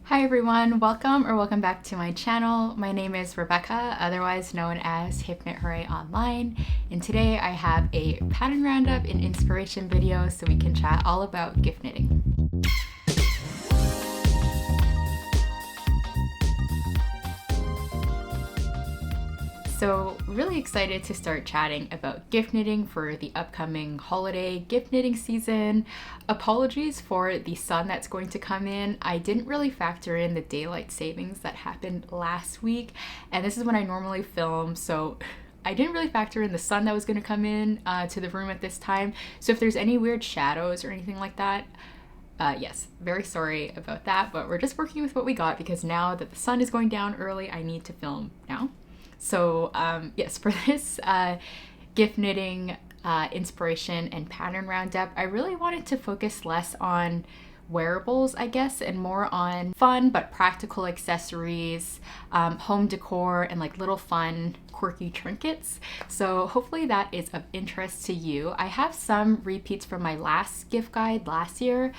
Hi everyone, welcome back to my channel. My name is Rebecca, otherwise known as Hip Knit Hooray Online, and today I have a pattern roundup and inspiration video so we can chat all about gift knitting. So really excited to start chatting about gift knitting for the upcoming holiday gift knitting season. Apologies for the sun that's going to come in. I didn't really factor in the daylight savings that happened last week, and this is when I normally film, so I didn't really factor in the sun that was going to come in to the room at this time. So if there's any weird shadows or anything like that, yes, very sorry about that, but we're just working with what we got because now that the sun is going down early, I need to film now. So yes, for this gift knitting inspiration and pattern roundup, I really wanted to focus less on wearables, I guess, and more on fun but practical accessories, home decor, and like little fun quirky trinkets. So hopefully that is of interest to you. I have some repeats from my last gift guide last year,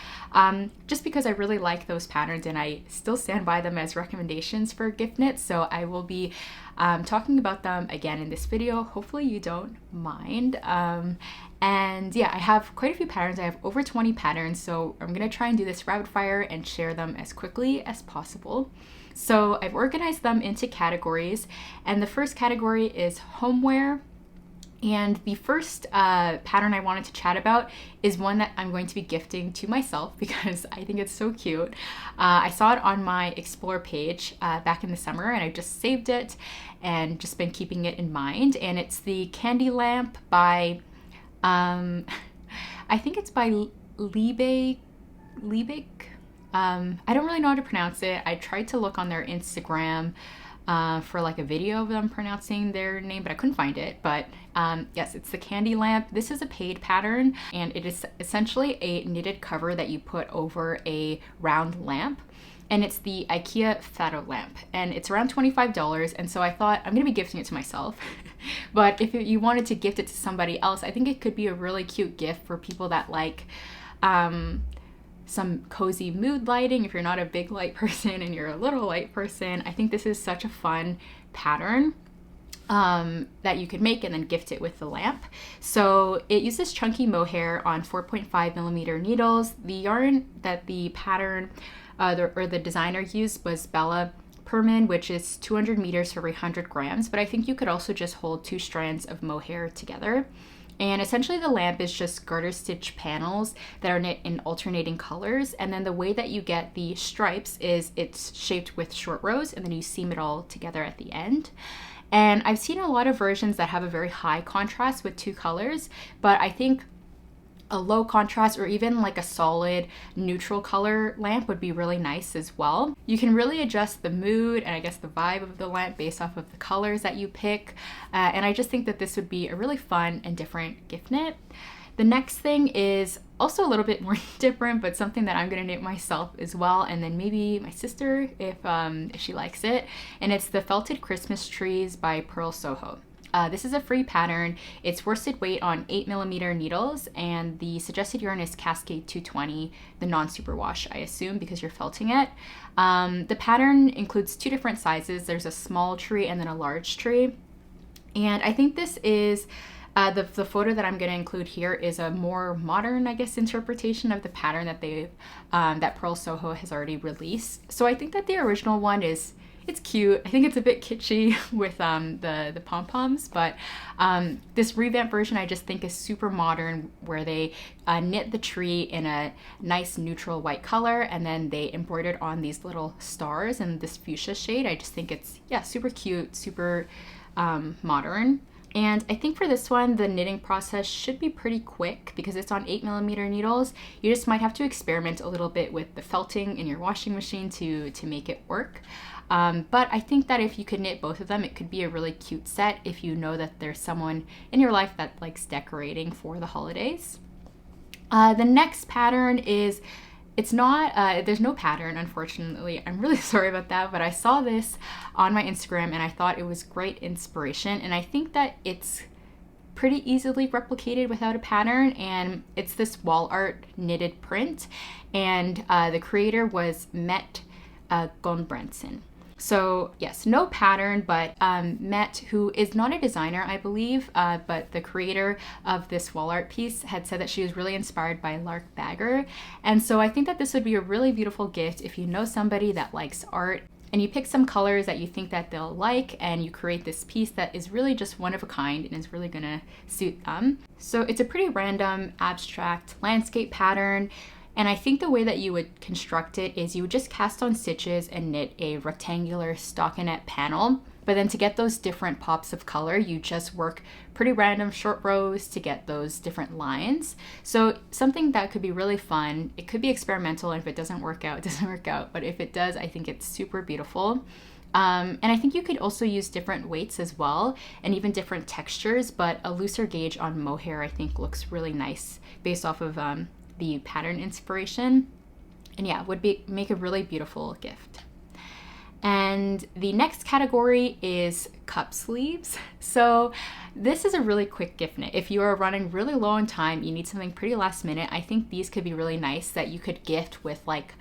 just because I really like those patterns and I still stand by them as recommendations for gift knit. So I will be talking about them again in this video. Hopefully you don't mind. And yeah, I have quite a few patterns. I have over 20 patterns, so I'm gonna try and do this rapid fire and share them as quickly as possible. So I've organized them into categories, and the first category is homeware. And the first pattern I wanted to chat about is one that I'm going to be gifting to myself because I think it's so cute. I saw it on my Explore page back in the summer, and I just saved it and just been keeping it in mind. And it's the candy lamp by, I think it's by Likekbh. I don't really know how to pronounce it. I tried to look on their Instagram for like a video of them pronouncing their name, but I couldn't find it. But yes, it's the candy lamp. This is a paid pattern, and it is essentially a knitted cover that you put over a round lamp. And it's the IKEA Fado lamp, and it's around $25. And so I thought I'm gonna be gifting it to myself. But if you wanted to gift it to somebody else, I think it could be a really cute gift for people that like some cozy mood lighting. If you're not a big light person and you're a little light person, I think this is such a fun pattern that you could make and then gift it with the lamp. So it uses chunky mohair on 4.5 millimeter needles. The yarn that the pattern the designer used was Bella Perman, which is 200 meters for 100 grams, but I think you could also just hold 2 strands of mohair together. And essentially the lamp is just garter stitch panels that are knit in alternating colors. And then the way that you get the stripes is it's shaped with short rows, and then you seam it all together at the end. And I've seen a lot of versions that have a very high contrast with 2 colors, but I think a low contrast or even like a solid neutral color lamp would be really nice as well. You can really adjust the mood and I guess the vibe of the lamp based off of the colors that you pick. And I just think that this would be a really fun and different gift knit. The next thing is also a little bit more different, but something that I'm gonna knit myself as well, and then maybe my sister if she likes it. And it's the Felted Christmas Trees by Purl Soho. This is a free pattern. It's worsted weight on 8 millimeter needles, and the suggested yarn is Cascade 220, the non-superwash, I assume, because you're felting it. The pattern includes 2 different sizes. There's a small tree and then a large tree. And I think this is, the photo that I'm going to include here is a more modern, I guess, interpretation of the pattern that that Purl Soho has already released. So I think that the original one it's cute. I think it's a bit kitschy with the pom-poms, but this revamped version I just think is super modern, where they knit the tree in a nice neutral white color, and then they embroidered on these little stars in this fuchsia shade. I just think it's, yeah, super cute, super modern. And I think for this one, the knitting process should be pretty quick because it's on 8 millimeter needles. You just might have to experiment a little bit with the felting in your washing machine to make it work. But I think that if you could knit both of them, it could be a really cute set if you know that there's someone in your life that likes decorating for the holidays. The next pattern is, it's not, there's no pattern, unfortunately. I'm really sorry about that, but I saw this on my Instagram and I thought it was great inspiration. And I think that it's pretty easily replicated without a pattern, and it's this wall art knitted print. And the creator was Mette Guldbrandsden. So yes, no pattern, but Mette, who is not a designer, I believe, but the creator of this wall art piece, had said that she was really inspired by Likekbh. And so I think that this would be a really beautiful gift if you know somebody that likes art and you pick some colors that you think that they'll like, and you create this piece that is really just one of a kind and is really gonna suit them. So it's a pretty random, abstract landscape pattern. And I think the way that you would construct it is you would just cast on stitches and knit a rectangular stockinette panel. But then to get those different pops of color, you just work pretty random short rows to get those different lines. So something that could be really fun. It could be experimental, and if it doesn't work out, it doesn't work out. But if it does, I think it's super beautiful. And I think you could also use different weights as well, and even different textures, but a looser gauge on mohair I think looks really nice based off of the pattern inspiration. And yeah, would make a really beautiful gift. And the next category is cup sleeves. So this is a really quick gift knit. If you are running really low on time, you need something pretty last minute, I think these could be really nice that you could gift with like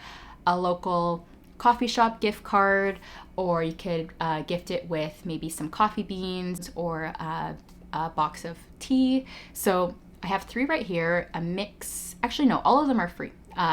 a local coffee shop gift card, or you could gift it with maybe some coffee beans or a box of tea. So I have 3 right here, a mix. Actually, no, all of them are free,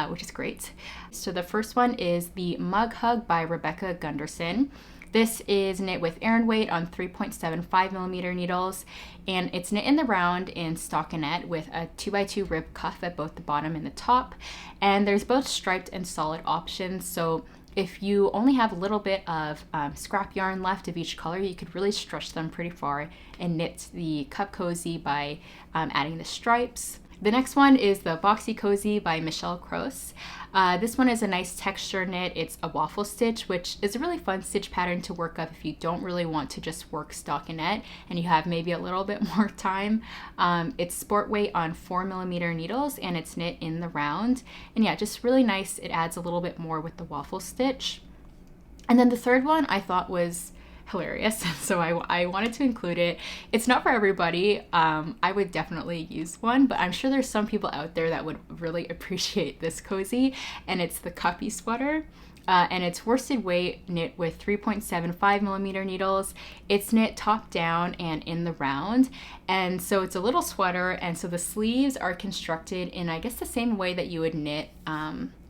which is great. So the first one is the Mug Hug by Mette Guldbrandsden. This is knit with Aran weight on 3.75mm needles, and it's knit in the round in stockinette with a 2x2 rib cuff at both the bottom and the top. And there's both striped and solid options, so if you only have a little bit of scrap yarn left of each color, you could really stretch them pretty far and knit the Cup Cozy by adding the stripes. The next one is the Boxy Cozy by Krause. This one is a nice texture knit. It's a waffle stitch, which is a really fun stitch pattern to work up if you don't really want to just work stockinette and you have maybe a little bit more time. It's sport weight on 4mm needles, and it's knit in the round. And yeah, just really nice. It adds a little bit more with the waffle stitch. And then the third one I thought was hilarious, so I wanted to include it. It's not for everybody. I would definitely use one, but I'm sure there's some people out there that would really appreciate this cozy, and it's the Cuppy sweater. And it's worsted weight knit with 3.75mm needles. It's knit top down and in the round, and so it's a little sweater, and so the sleeves are constructed in, I guess, the same way that you would knit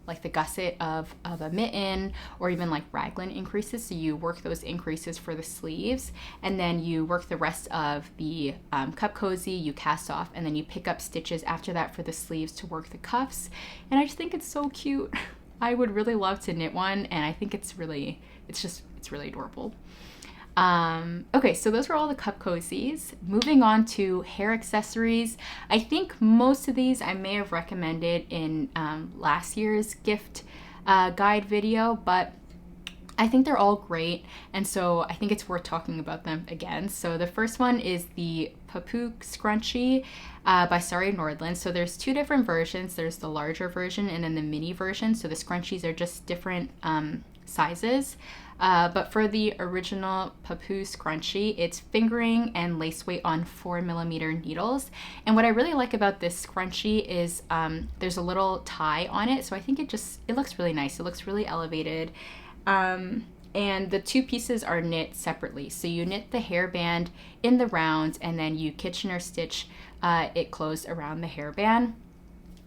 like the gusset of a mitten, or even like raglan increases. So you work those increases for the sleeves, and then you work the rest of the cup cozy, you cast off, and then you pick up stitches after that for the sleeves to work the cuffs. And I just think it's so cute. I would really love to knit one, and I think it's really adorable. Okay, so those were all the cup cozies. Moving on to hair accessories. I think most of these I may have recommended in last year's gift guide video, but I think they're all great, and so I think it's worth talking about them again. So the first one is the Pupu Scrunchie by Sari Nordlund. So there's 2 different versions. There's the larger version and then the mini version. So the scrunchies are just different sizes. But for the original Pupu Scrunchie, it's fingering and lace weight on 4mm needles. And what I really like about this scrunchie is there's a little tie on it. So I think it looks really nice. It looks really elevated. And the 2 pieces are knit separately. So you knit the hairband in the round, and then you Kitchener stitch it closed around the hairband.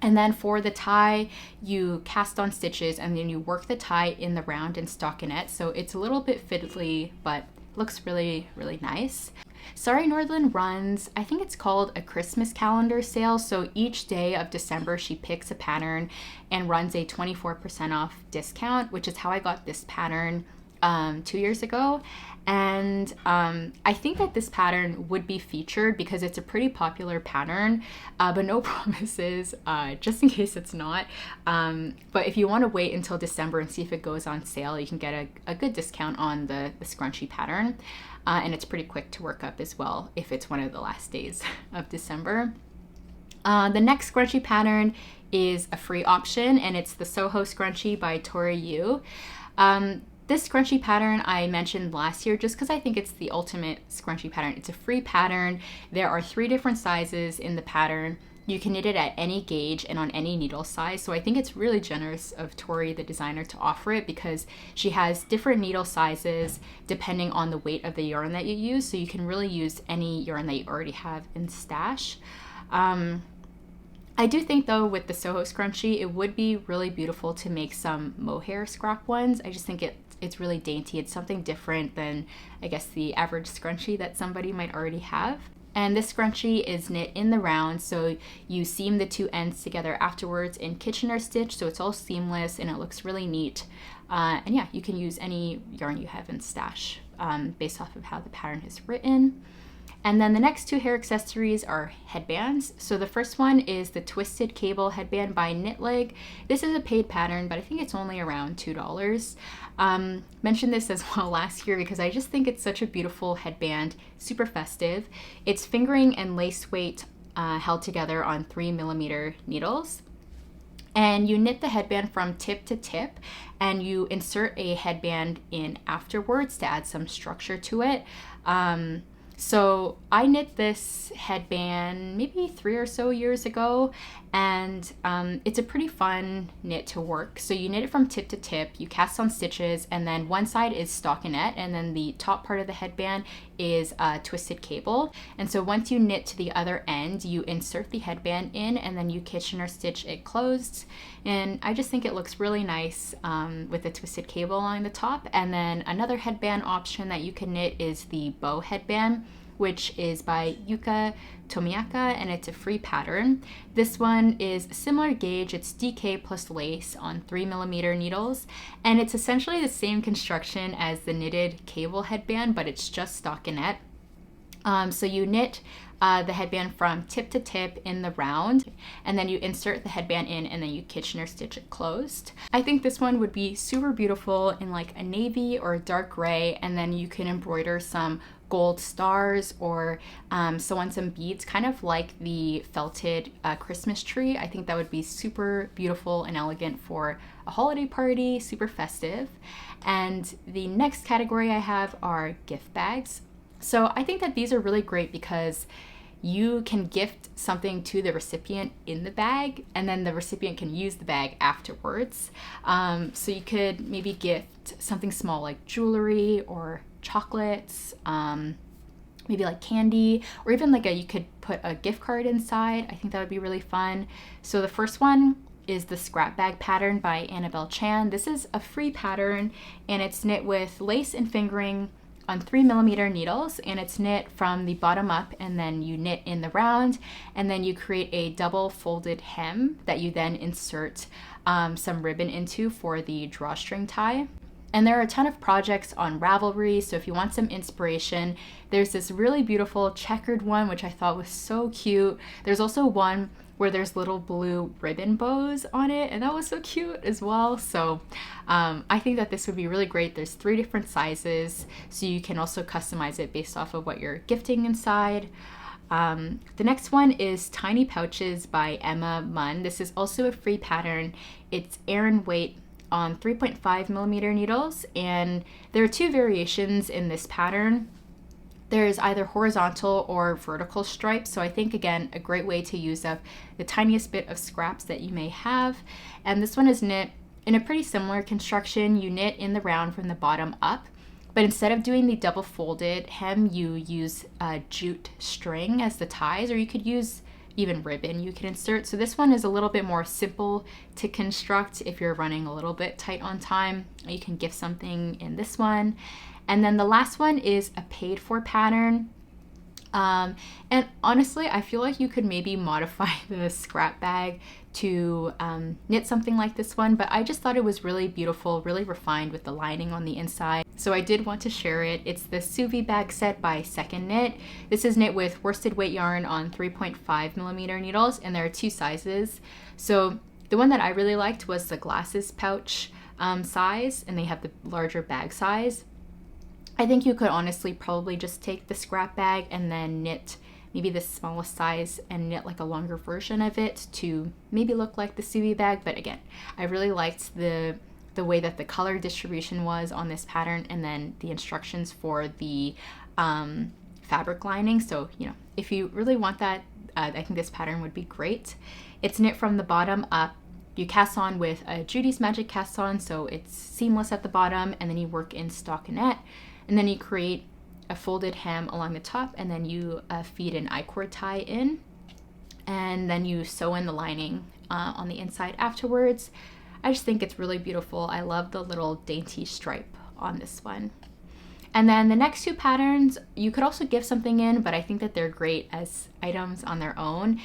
And then for the tie, you cast on stitches, and then you work the tie in the round in stockinette. So it's a little bit fiddly, but looks really, really nice. Sari Nordlund runs, I think it's called a Christmas calendar sale. So each day of December, she picks a pattern and runs a 24% off discount, which is how I got this pattern 2 years ago. And I think that this pattern would be featured because it's a pretty popular pattern, but no promises, just in case it's not. But if you want to wait until December and see if it goes on sale, you can get a good discount on the scrunchie pattern. And it's pretty quick to work up as well if it's one of the last days of December. The next scrunchie pattern is a free option, and it's the Soho Scrunchie by Tori Yu. This scrunchie pattern I mentioned last year just because I think it's the ultimate scrunchie pattern. It's a free pattern. There are 3 different sizes in the pattern. You can knit it at any gauge and on any needle size. So I think it's really generous of Tori, the designer, to offer it because she has different needle sizes depending on the weight of the yarn that you use. So you can really use any yarn that you already have in stash. I do think though with the Soho scrunchie, it would be really beautiful to make some mohair scrap ones. I just think it's really dainty. It's something different than, I guess, the average scrunchie that somebody might already have. And this scrunchie is knit in the round, so you seam the two ends together afterwards in Kitchener stitch, so it's all seamless and it looks really neat. And yeah, you can use any yarn you have in stash based off of how the pattern is written. And then the next two hair accessories are headbands. So the first one is the Twisted Cable headband by Knitleg. This is a paid pattern, but I think it's only around $2. Mentioned this as well last year because I just think it's such a beautiful headband, super festive. It's fingering and lace weight held together on 3mm needles. And you knit the headband from tip to tip and you insert a headband in afterwards to add some structure to it. So I knit this headband maybe 3 or so years ago, and it's a pretty fun knit to work. So you knit it from tip to tip, you cast on stitches, and then one side is stockinette, and then the top part of the headband is twisted cable. And so once you knit to the other end, you insert the headband in, and then you Kitchener stitch it closed. And I just think it looks really nice with the twisted cable along the top. And then another headband option that you can knit is the bow headband, which is by Yuka Tomiyaka, and it's a free pattern. This one is similar gauge, it's DK plus lace on 3mm needles, and it's essentially the same construction as the knitted cable headband, but it's just stockinette. So you knit the headband from tip to tip in the round, and then you insert the headband in, and then you Kitchener stitch it closed. I think this one would be super beautiful in like a navy or a dark gray, and then you can embroider some gold stars or sew on some beads, kind of like the felted Christmas tree. I think that would be super beautiful and elegant for a holiday party, super festive. And the next category I have are gift bags. So I think that these are really great because you can gift something to the recipient in the bag, and then the recipient can use the bag afterwards. So you could maybe gift something small like jewelry or chocolates, maybe like candy, or even like you could put a gift card inside. I think that would be really fun. So the first one is the scrap bag pattern by Annabelle Chan. This is a free pattern, and it's knit with lace and fingering on 3mm needles, and it's knit from the bottom up, and then you knit in the round, and then you create a double folded hem that you then insert some ribbon into for the drawstring tie. And there are a ton of projects on Ravelry, so if you want some inspiration, there's this really beautiful checkered one, which I thought was so cute. There's also one where there's little blue ribbon bows on it, and that was so cute as well. So I think that this would be really great. There's 3 different sizes, so you can also customize it based off of what you're gifting inside. The next one is Tiny Pouches by Emma Munn. This is also a free pattern. It's Aran weight on 3.5mm needles, and there are 2 variations in this pattern. There's either horizontal or vertical stripes, so I think again a great way to use up the tiniest bit of scraps that you may have. And this one is knit in a pretty similar construction. You knit in the round from the bottom up, but instead of doing the double folded hem, you use jute string as the ties, or you could use even ribbon you can insert. So this one is a little bit more simple to construct if you're running a little bit tight on time. You can gift something in this one. And then the last one is a paid for pattern. And honestly, I feel like you could maybe modify the scrap bag to knit something like this one, but I just thought it was really beautiful, really refined with the lining on the inside. So I did want to share it. It's the Sous Vide bag set by Second Knit. This is knit with worsted weight yarn on 3.5mm needles, and there are 2 sizes. So the one that I really liked was the glasses pouch size, and they have the larger bag size. I think you could honestly probably just take the scrap bag and then knit maybe the smallest size and knit like a longer version of it to maybe look like the Sous Vide bag. But again, I really liked the way that the color distribution was on this pattern, and then the instructions for the fabric lining. So, you know, if you really want that I think this pattern would be great. It's knit from the bottom up. You cast on with a Judy's Magic cast on, so it's seamless at the bottom, and then you work in stockinette, and then you create a folded hem along the top, and then you feed an I-cord tie in, and then you sew in the lining on the inside afterwards. I just think it's really beautiful. I love the little dainty stripe on this one. And then the next two patterns, you could also give something in, but I think that they're great as items on their own.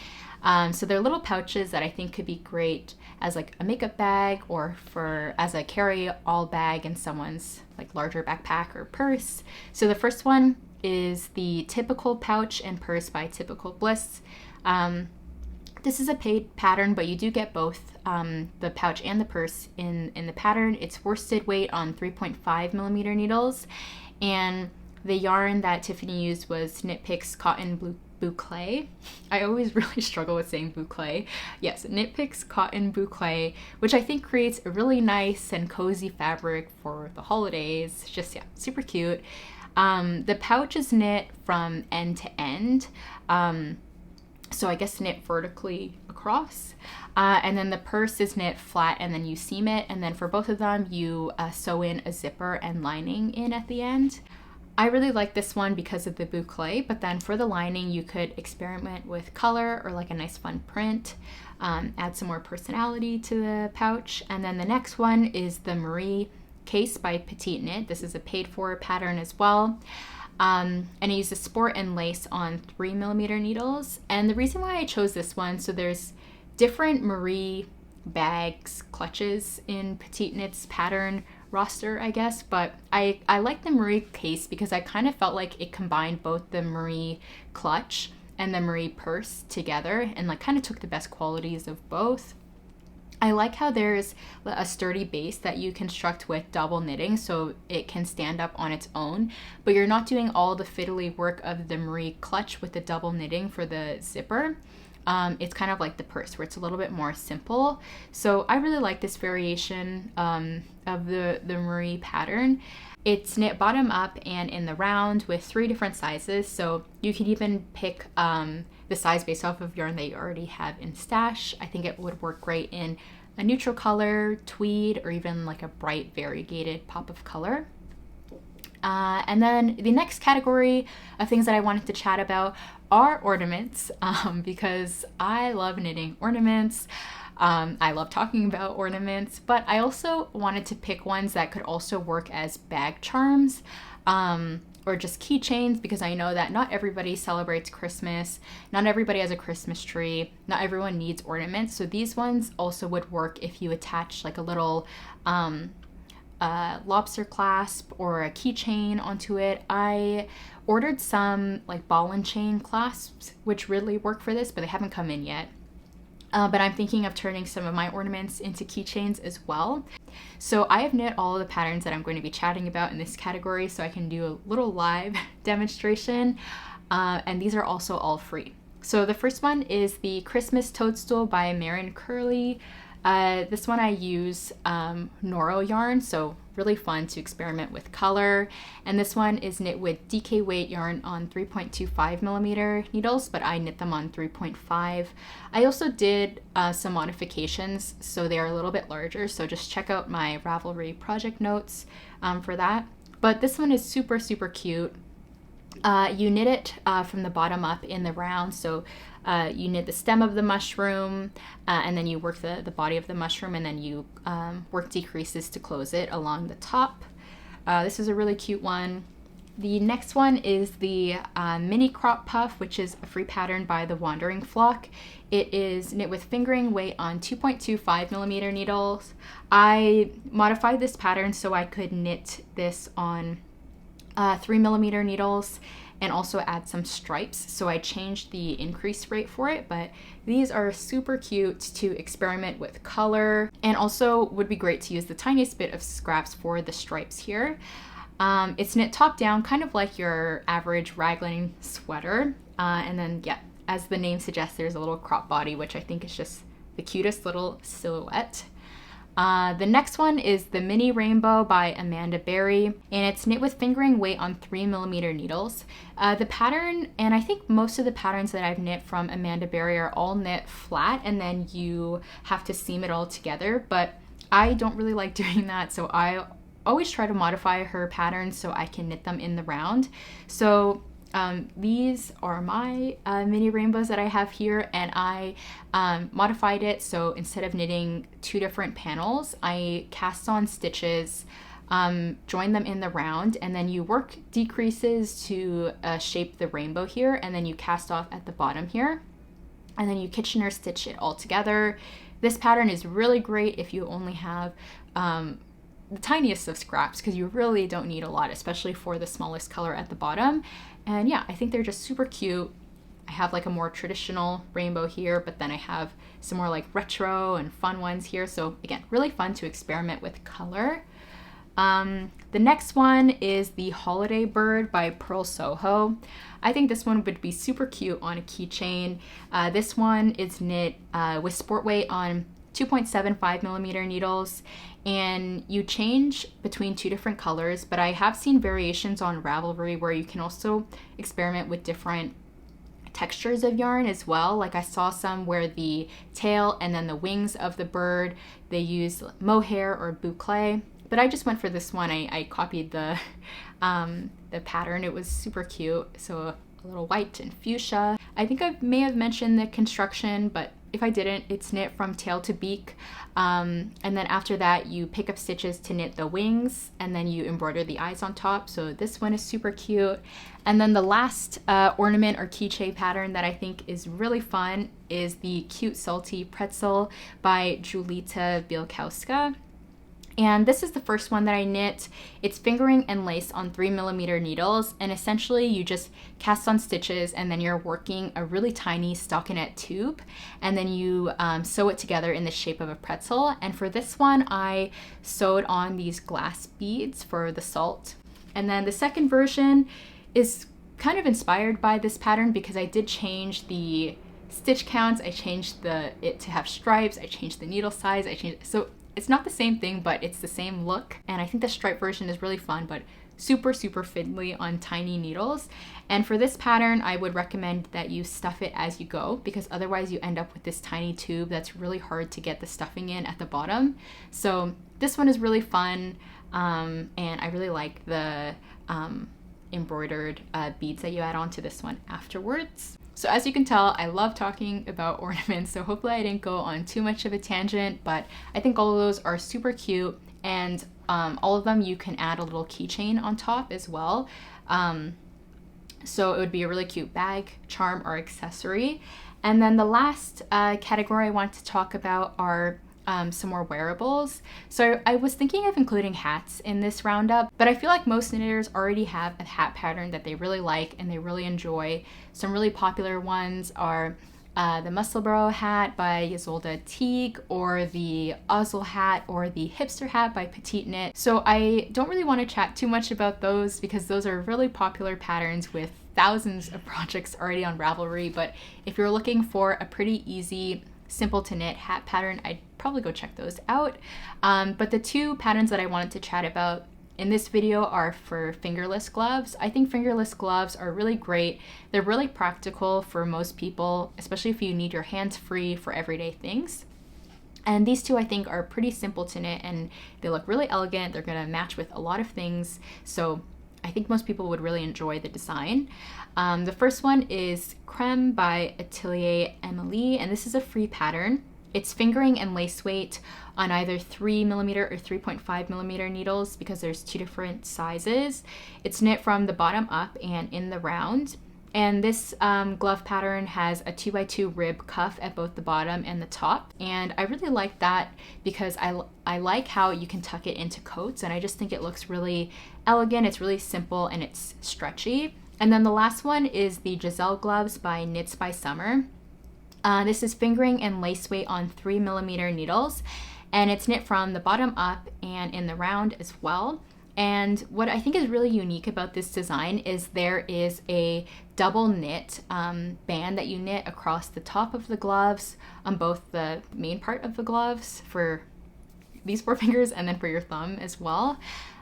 So they're little pouches that I think could be great as like a makeup bag, or for as a carry-all bag in someone's like larger backpack or purse. So the first one is the Typical Pouch and Purse by Typical Bliss. This is a paid pattern, but you do get both the pouch and the purse in the pattern. It's worsted weight on 3.5 millimeter needles, and the yarn that Tiffany used was Knit Picks Cotton Boucle. I always really struggle with saying boucle. Yes, Knit Picks Cotton Boucle, which I think creates a really nice and cozy fabric for the holidays. Just, yeah, super cute. The pouch is knit from end to end. So I guess knit vertically across. And then the purse is knit flat and then you seam it. And then for both of them, you sew in a zipper and lining in at the end. I really like this one because of the boucle, but then for the lining, you could experiment with color or like a nice fun print, add some more personality to the pouch. And then the next one is the Marie Case by Petite Knit. This is a paid for pattern as well. And I use a sport and lace on 3 millimeter needles. And the reason why I chose this one, so there's different Marie bags, clutches in Petite Knit's pattern roster, I guess, but I like the Marie Case because I kind of felt like it combined both the Marie clutch and the Marie purse together and like kind of took the best qualities of both. I like how there's a sturdy base that you construct with double knitting so it can stand up on its own, but you're not doing all the fiddly work of the Marie clutch with the double knitting for the zipper. It's kind of like the purse where it's a little bit more simple. So I really like this variation of the Marie pattern. It's knit bottom up and in the round with 3 different sizes. So you can even pick the size based off of yarn that you already have in stash. I think it would work great in a neutral color, tweed, or even like a bright variegated pop of color. And then the next category of things that I wanted to chat about are ornaments, because I love knitting ornaments. I love talking about ornaments, but I also wanted to pick ones that could also work as bag charms, or just keychains, because I know that not everybody celebrates Christmas, not everybody has a Christmas tree, not everyone needs ornaments. So these ones also would work if you attach like a little lobster clasp or a keychain onto it. I ordered some like ball and chain clasps, which really work for this, but they haven't come in yet. But I'm thinking of turning some of my ornaments into keychains as well. So I have knit all of the patterns that I'm going to be chatting about in this category, so I can do a little live demonstration. And these are also all free. So the first one is the Christmas Toadstool by Marin Curly. This one I use Noro yarn, so really fun to experiment with color. And this one is knit with DK weight yarn on 3.25 millimeter needles, but I knit them on 3.5. I also did some modifications, so they are a little bit larger, so just check out my Ravelry project notes for that. But this one is super, super cute. You knit it from the bottom up in the round, so you knit the stem of the mushroom, and then you work the body of the mushroom, and then you work decreases to close it along the top. This is a really cute one. The next one is the Mini Crop Puff, which is a free pattern by the Wandering Flock. It is knit with fingering weight on 2.25 millimeter needles. I modified this pattern so I could knit this on 3 millimeter needles and also add some stripes, so I changed the increase rate for it, but these are super cute to experiment with color, and also would be great to use the tiniest bit of scraps for the stripes here. It's knit top down, kind of like your average raglan sweater, and then yeah, as the name suggests, there's a little crop body, which I think is just the cutest little silhouette. The next one is the Mini Rainbow by Amanda Berry, and it's knit with fingering weight on 3mm needles. The pattern, and I think most of the patterns that I've knit from Amanda Berry are all knit flat, and then you have to seam it all together, but I don't really like doing that, so I always try to modify her patterns so I can knit them in the round. So these are my mini rainbows that I have here, and I modified it so instead of knitting 2 different panels, I cast on stitches, join them in the round, and then you work decreases to shape the rainbow here, and then you cast off at the bottom here, and then you Kitchener stitch it all together. This pattern is really great if you only have the tiniest of scraps, because you really don't need a lot, especially for the smallest color at the bottom. And yeah, I think they're just super cute. I have like a more traditional rainbow here, but then I have some more like retro and fun ones here. So again, really fun to experiment with color. The next one is the Holiday Bird by Purl Soho. I think this one would be super cute on a keychain. This one is knit with sport weight on 2.75mm needles, and you change between 2 different colors, but I have seen variations on Ravelry where you can also experiment with different textures of yarn as well. Like I saw some where the tail and then the wings of the bird, they use mohair or boucle, but I just went for this one. I copied the pattern. It was super cute. So a little white and fuchsia. I think I may have mentioned the construction, but if I didn't, it's knit from tail to beak. And then after that, you pick up stitches to knit the wings, and then you embroider the eyes on top. So this one is super cute. And then the last ornament or keychain pattern that I think is really fun is the Cute Salty Pretzel by Julita Bielkowska. And this is the first one that I knit. It's fingering and lace on 3mm needles, and essentially you just cast on stitches and then you're working a really tiny stockinette tube, and then you sew it together in the shape of a pretzel. And for this one, I sewed on these glass beads for the salt. And then the second version is kind of inspired by this pattern because I did change the stitch counts, I changed it to have stripes, I changed the needle size, so it's not the same thing, but it's the same look. And I think the stripe version is really fun, but super, super fiddly on tiny needles. And for this pattern, I would recommend that you stuff it as you go, because otherwise you end up with this tiny tube that's really hard to get the stuffing in at the bottom. So this one is really fun, and I really like the embroidered beads that you add on to this one afterwards. So as you can tell, I love talking about ornaments, so hopefully I didn't go on too much of a tangent, but I think all of those are super cute, and all of them you can add a little keychain on top as well. So it would be a really cute bag, charm, or accessory. And then the last category I want to talk about are some more wearables. So I was thinking of including hats in this roundup, but I feel like most knitters already have a hat pattern that they really like and they really enjoy. Some really popular ones are the Musselburgh hat by Ysolda Teague, or the Oslo hat, or the hipster hat by Petite Knit. So I don't really want to chat too much about those because those are really popular patterns with thousands of projects already on Ravelry. But if you're looking for a pretty easy, simple to knit hat pattern, I'd probably go check those out. But the 2 patterns that I wanted to chat about in this video are for fingerless gloves. I think fingerless gloves are really great. They're really practical for most people, especially if you need your hands free for everyday things. And these 2 I think are pretty simple to knit, and they look really elegant. They're gonna match with a lot of things. So I think most people would really enjoy the design. The first one is Creme by Atelier Emily, and this is a free pattern. It's fingering and lace weight on either 3mm or 3.5mm needles because there's 2 different sizes. It's knit from the bottom up and in the round. And this glove pattern has a 2x2 rib cuff at both the bottom and the top. And I really like that because I like how you can tuck it into coats, and I just think it looks really elegant. It's really simple and it's stretchy. And then the last one is the Giselle gloves by Knits by Summer. This is fingering and lace weight on 3mm needles, and it's knit from the bottom up and in the round as well. And what I think is really unique about this design is there is a double knit band that you knit across the top of the gloves on both the main part of the gloves for these 4 fingers and then for your thumb as well.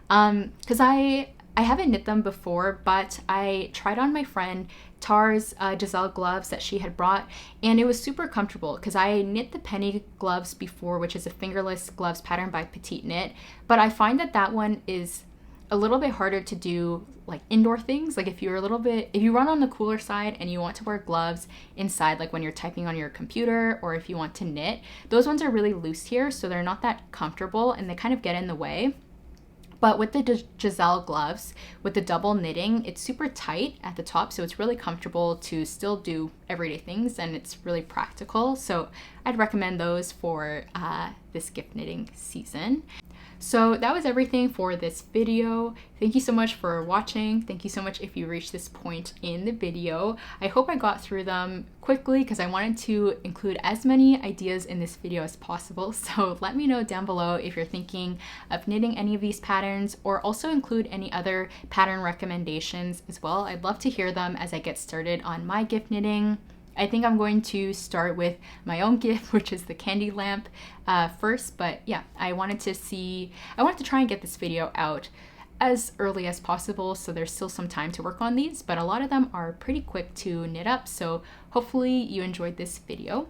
Because I haven't knit them before, but I tried on my friend Tar's Giselle gloves that she had brought, and it was super comfortable because I knit the penny gloves before, which is a fingerless gloves pattern by Petite Knit, but I find that that one is a little bit harder to do like indoor things. Like if you run on the cooler side and you want to wear gloves inside, like when you're typing on your computer or if you want to knit, those ones are really loose here, so they're not that comfortable and they kind of get in the way. But with the Giselle gloves, with the double knitting, it's super tight at the top, so it's really comfortable to still do everyday things, and it's really practical. So I'd recommend those for this gift knitting season. So that was everything for this video. Thank you so much for watching. Thank you so much if you reached this point in the video. I hope I got through them quickly because I wanted to include as many ideas in this video as possible. So let me know down below if you're thinking of knitting any of these patterns, or also include any other pattern recommendations as well. I'd love to hear them as I get started on my gift knitting. I think I'm going to start with my own gift, which is the candy lamp first, but yeah, I wanted to try and get this video out as early as possible, so there's still some time to work on these, but a lot of them are pretty quick to knit up, so hopefully you enjoyed this video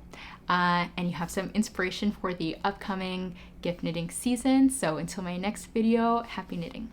and you have some inspiration for the upcoming gift knitting season. So until my next video, happy knitting.